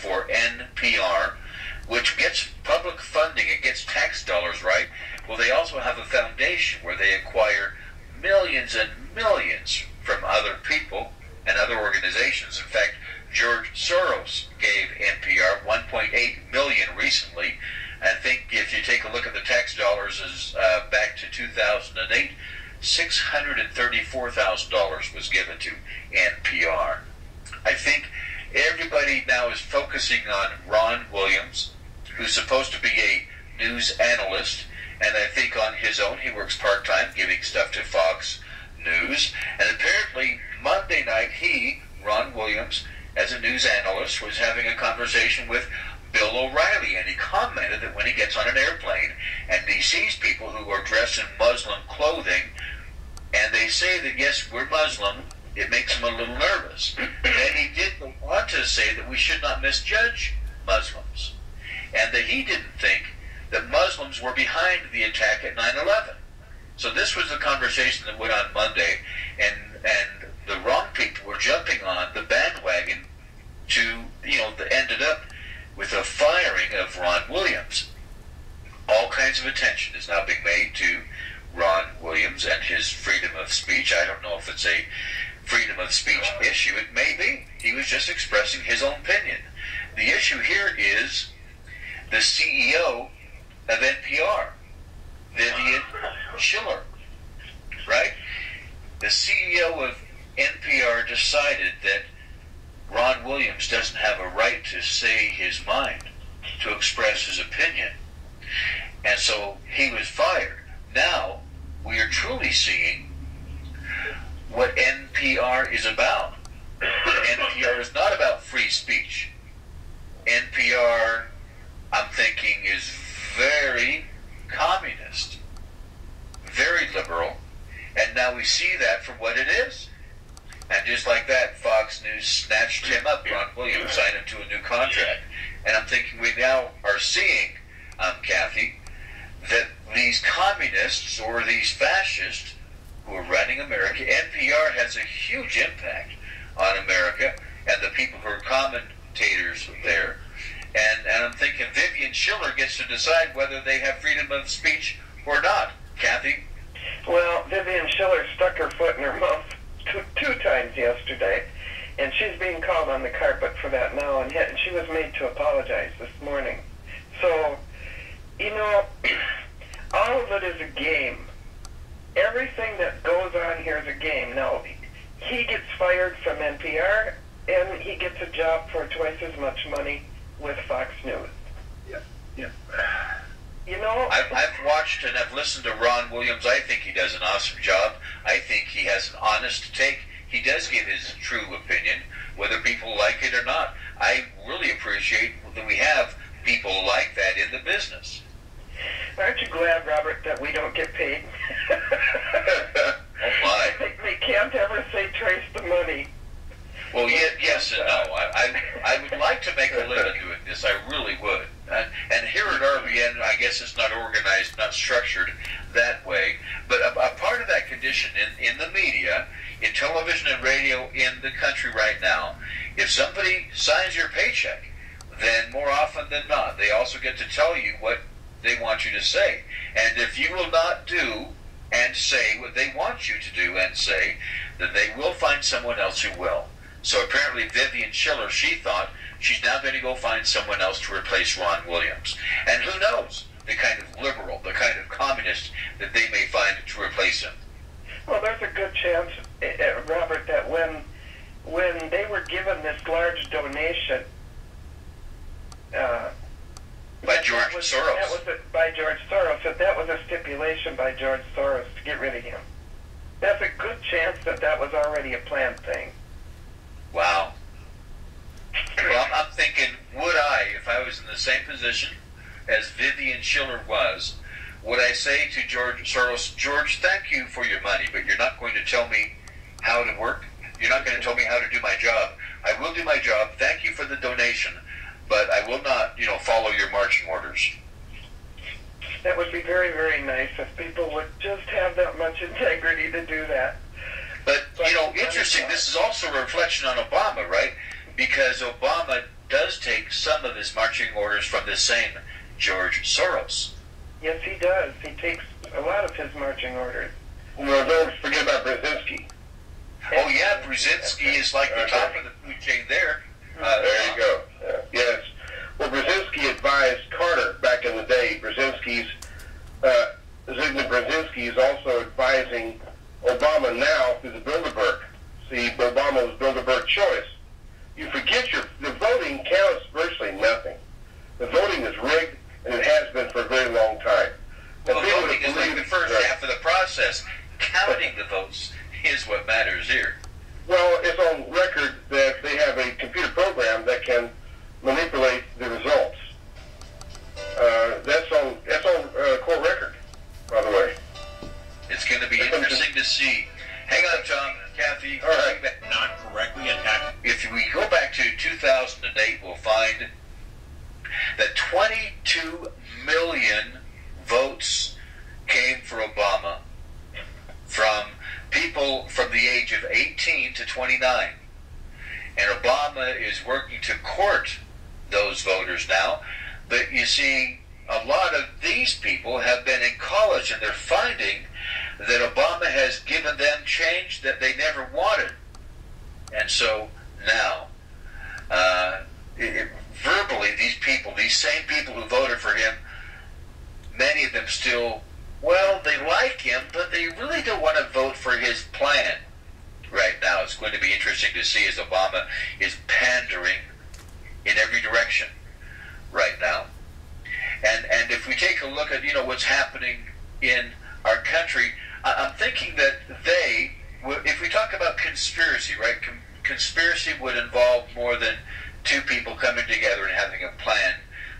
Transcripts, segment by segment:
for NPR, which gets public funding. It gets tax dollars, right? Well, they also have a foundation where they acquire millions and millions from other people and other organizations. In fact, George Soros gave NPR $1.8 million recently. I think if you take a look at the tax dollars as back to 2008, $634,000 was given to NPR. I think everybody now is focusing on Ron Williams, who's supposed to be a news analyst, and I think on his own he works part-time giving stuff to Fox News. And apparently Monday night Ron Williams, as a news analyst, was having a conversation with Bill O'Reilly, and he commented that when he gets on an airplane and he sees people who are dressed in Muslim clothing and they say that, yes, we're Muslim, it makes him a little nervous. And he did want to say that we should not misjudge Muslims, and that he didn't think that Muslims were behind the attack at 9/11. So this was the conversation that went on Monday, and the wrong people were jumping on the bandwagon to, that ended up with a firing of Ron Williams. All kinds of attention is now being made to Ron Williams and his freedom of speech. I don't know if it's a freedom of speech issue. It may be. He was just expressing his own opinion. The issue here is the CEO of NPR, Vivian Schiller, right? The CEO of NPR decided that Ron Williams doesn't have a right to say his mind, to express his opinion. And so he was fired. Now, we are truly seeing what NPR is about. NPR is not about free speech. NPR, I'm thinking, is very communist, very liberal, and now we see that for what it is. And just like that, Fox News snatched him up, Ron Williams, signed him to a new contract. And I'm thinking we now are seeing, Kathy, that these communists or these fascists who are running America, NPR has a huge impact on America and the people who are commentators there. And I'm thinking Vivian Schiller gets to decide whether they have freedom of speech or not. Kathy? Well, Vivian Schiller stuck her foot in her mouth two times yesterday, and she's being called on the carpet for that now, and she was made to apologize this morning. So, all of it is a game. Everything that goes on here is a game. Now, he gets fired from NPR, and he gets a job for twice as much money with Fox News. Yeah. I've watched and I've listened to Ron Williams. I think he does an awesome job. I think he has an honest take. He does give his true opinion, whether people like it or not. I really appreciate that we have people like that in the business. Aren't you glad, Robert, that we don't get paid? Oh, my. They can't ever say trace the money. Well, yes and no. I would like to make a living doing this. I really would. And here at RBN, I guess it's not organized, not structured that way. But a part of that condition in the media, in television and radio in the country right now, if somebody signs your paycheck, then more often than not, they also get to tell you what they want you to say. And if you will not do and say what they want you to do and say, then they will find someone else who will. So apparently Vivian Schiller, she thought she's now going to go find someone else to replace Ron Williams. And who knows the kind of liberal, the kind of communist that they may find to replace him. Well, there's a good chance, Robert, that when they were given this large donation by George Soros. That was by George Soros. That was a stipulation by George Soros to get rid of him. That's a good chance that was already a planned thing. Wow. Well, I'm thinking, would I, if I was in the same position as Vivian Schiller was, would I say to George Soros, George, thank you for your money, but you're not going to tell me how to work? You're not going to tell me how to do my job. I will do my job. Thank you for the donation, but I will not, follow your marching orders. That would be very, very nice if people would just have that much integrity to do that. But, interesting, this is also a reflection on Obama, right? Because Obama does take some of his marching orders from this same George Soros. Yes, he does. He takes a lot of his marching orders. Well, don't forget about Brzezinski. Oh yeah, Brzezinski is like the top of the food chain there. There you go. Yes. Well, Brzezinski advised Carter back in the day. Zygmunt Brzezinski is also advising Obama now through the Bilderberg. See, Obama was Bilderberg choice. You forget the voting counts virtually nothing. The voting is rigged, and it has been for a very long time. Well, the voting is like the first half of the process. Counting the votes is what matters here. Well, it's on record that they have a computer program that can manipulate the results. That's on court record, by the way. It's going to be interesting to see. Hang on, John, Kathy. All right. Not correctly attacked. If we go back to 2008, we'll find that 22 million votes came for Obama from people from the age of 18 to 29. And Obama is working to court those voters now. But you see, a lot of these people have been in college, and they're finding that Obama has given them change that they never wanted. And so now, verbally, these people, these same people who voted for him, many of them still, well, they like him, but they really don't want to vote for his plan right now. It's going to be interesting to see as Obama is pandering in every direction right now. And if we take a look at, what's happening in our country, I'm thinking that if we talk about conspiracy, right, conspiracy would involve more than two people coming together and having a plan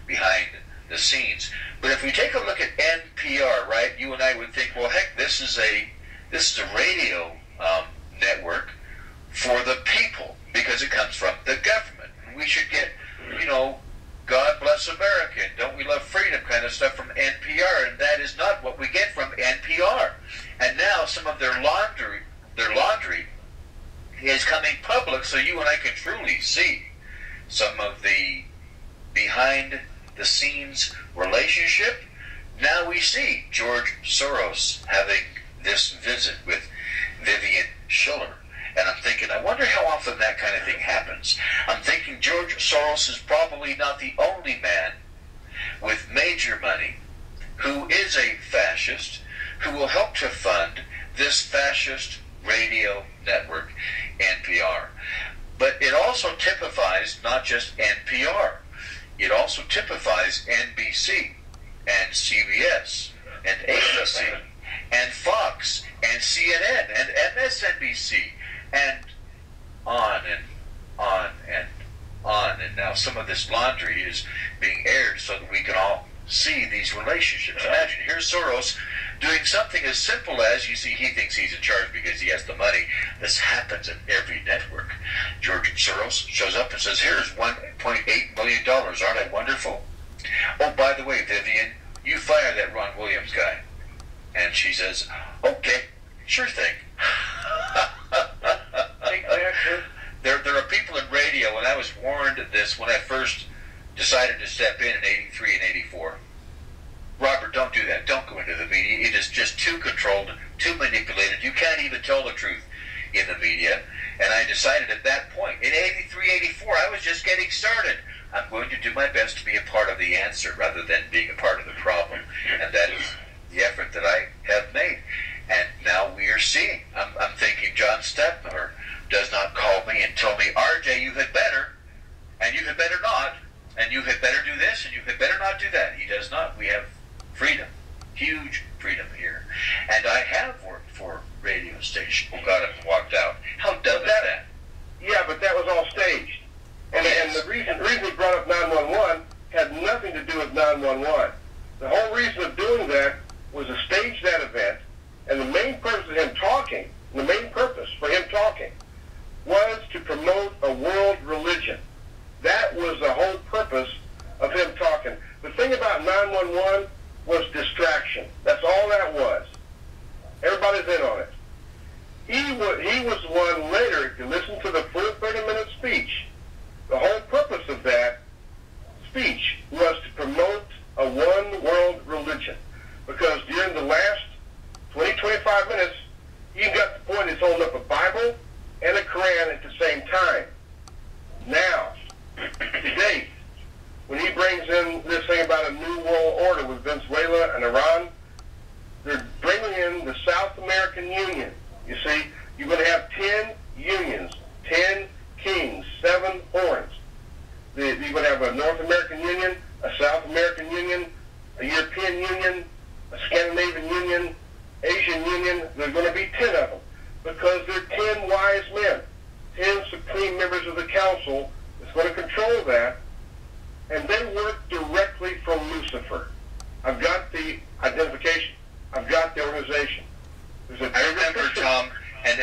behind the scenes. But if we take a look at NPR, right, you and I would think, well, heck, this is a radio network for the people because it comes from the government. We should get, God bless America, and don't we love freedom kind of stuff from NPR, and that is not what we get from NPR. And now some of their laundry is coming public, so you and I can truly see some of the behind-the-scenes relationship. Now we see George Soros having this visit with Vivian Schiller. And I'm thinking, I wonder how often that kind of thing happens. I'm thinking George Soros is probably not the only man with major money who is a fascist, who will help to fund this fascist radio network, NPR. But it also typifies not just NPR. It also typifies NBC and CBS and ABC and Fox and CNN and MSNBC and on and on and on. And now some of this laundry is being aired so that we can all see these relationships. Imagine, here's Soros doing something as simple as, you see, he thinks he's in charge because he has the money. This happens in every network. George Soros shows up and says, here's $1.8 million. Aren't I wonderful? Oh, by the way, Vivian, you fire that Ron Williams guy. And she says, okay, sure thing. There are people in radio, and I was warned of this when I first decided to step in 83 and 84. Robert, don't do that. Don't go into the media. It is just too controlled, too manipulated. You can't even tell the truth in the media. And I decided at that point, in 83, 84, I was just getting started. I'm going to do my best to be a part of the answer rather than being a part of the problem. And that is the effort that I have made. And now we are seeing, I'm thinking John Stepmiller does not call me and tell me, RJ, you had better, and you had better not, and you had better do this, and you had better not do that. He does not. We have freedom, huge freedom here. And I have worked for radio stations who got up and walked out. How dumb is that? Yeah, but that was all staged. And, Yes. and the reason we brought up 911 had nothing to do with 911. The whole reason of doing that was to stage that event, and the main purpose of him talking, the main purpose for him talking, was to promote a world religion. That was the whole purpose of him talking. The thing about 911 was distraction. That's all that was. Everybody's in on it. He was one later, if you listen to the full 30-minute speech, the whole purpose of that You're going to have a North American Union, a South American Union, a European Union, a Scandinavian Union, Asian Union. There's going to be 10 of them because they're 10 wise men, 10 supreme members of the council that's going to control that, and they work directly from Lucifer. I've got the identification. I've got the organization. I remember, Tom, and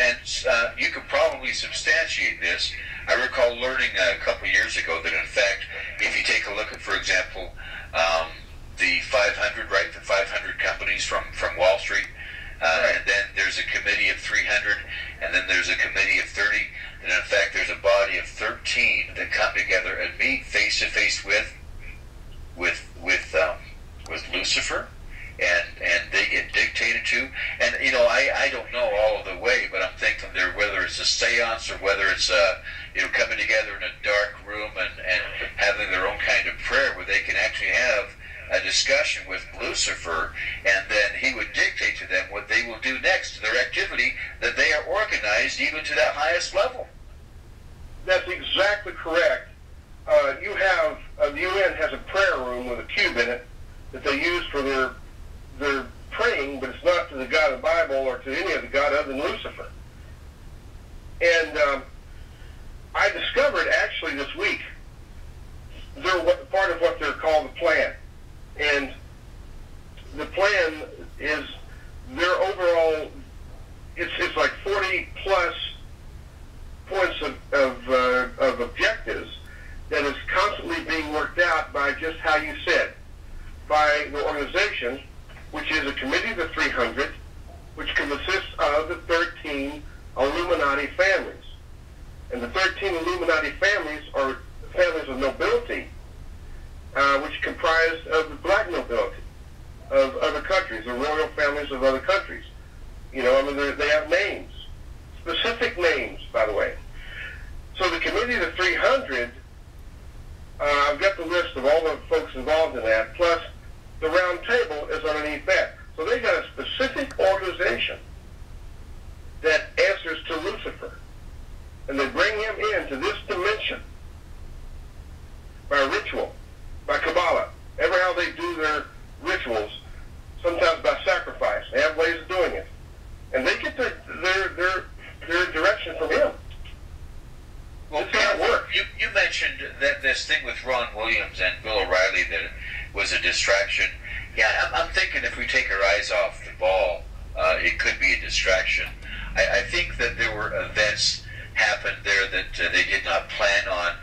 you could probably substantiate this. I recall learning a couple of years ago that, in fact, if you take a look at, for example, the 500, right, the 500 companies from Wall Street, and then there's a committee of 300, and then there's a committee of 30, and in fact there's a body of 13 that come together and meet face to face with Lucifer, and they get dictated to. And you know, I don't know all of the way, but I'm thinking there, whether it's a seance or whether it's coming together in a dark room and having their own kind of prayer where they can actually have a discussion with Lucifer, and then he would dictate to them what they will do next to their activity, that they are organized even to that highest level. That's exactly correct. You have, the UN has a prayer room with a cube in it that they use for their praying, but it's not to the God of the Bible or to any other God other than Lucifer. And I discovered actually this week, they're part of what they're called the plan. And the plan is their overall, it's like 40 plus points of objectives that is constantly being worked out by just how you said, by the organization, which is a committee of the 300, which consists of the 13 Illuminati families. And the 13 Illuminati families are families of nobility, which comprise of the black nobility of other countries, the royal families of other countries. You know, I mean, they have names, specific names, by the way. So the committee of the 300, I've got the list of all the folks involved in that, plus the round table is underneath that. So they got a specific organization that answers to Lucifer. And they bring him into this dimension by ritual, by Kabbalah. Ever how they do their rituals, sometimes by sacrifice. They have ways of doing it. And they get their direction from him. Well, you mentioned that this thing with Ron Williams and Bill O'Reilly that was a distraction. Yeah, I'm thinking if we take our eyes off the ball, it could be a distraction. I think that there were events happened there that they did not plan on.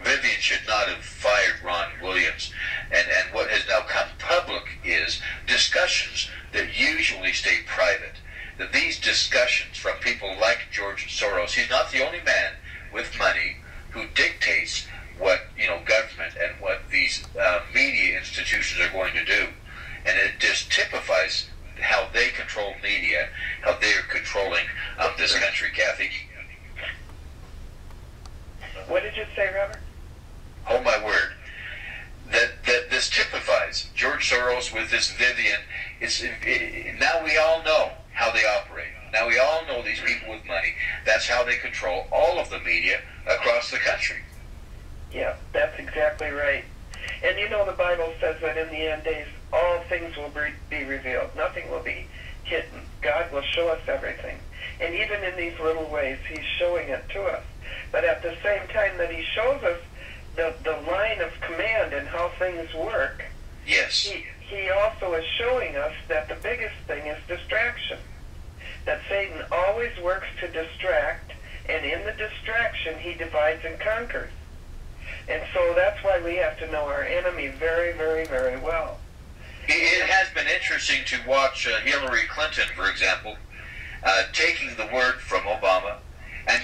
Vivian should not have fired Ron Williams. And what has now come public is discussions that usually stay private. That these discussions from people like George Soros, he's not the only man with money who dictates what, government and what these media institutions are going to do. And it just typifies how they control media, how they are controlling this country, Kathy. What did you say, Robert? Oh, my word. That this typifies George Soros with this Vivian. Now we all know how they operate. Now we all know these people with money. That's how they control all of the media across the country. Yeah, that's exactly right. And the Bible says that in the end days, all things will be revealed. Nothing will be hidden. God will show us everything. And even in these little ways, he's showing it to us. But at the same time that he shows us the line of command and how things work, yes, he also is showing us that the biggest thing is distraction. That Satan always works to distract, and in the distraction, he divides and conquers. And so that's why we have to know our enemy very, very, very well. It has been interesting to watch Hillary Clinton, for example, taking the word from Obama and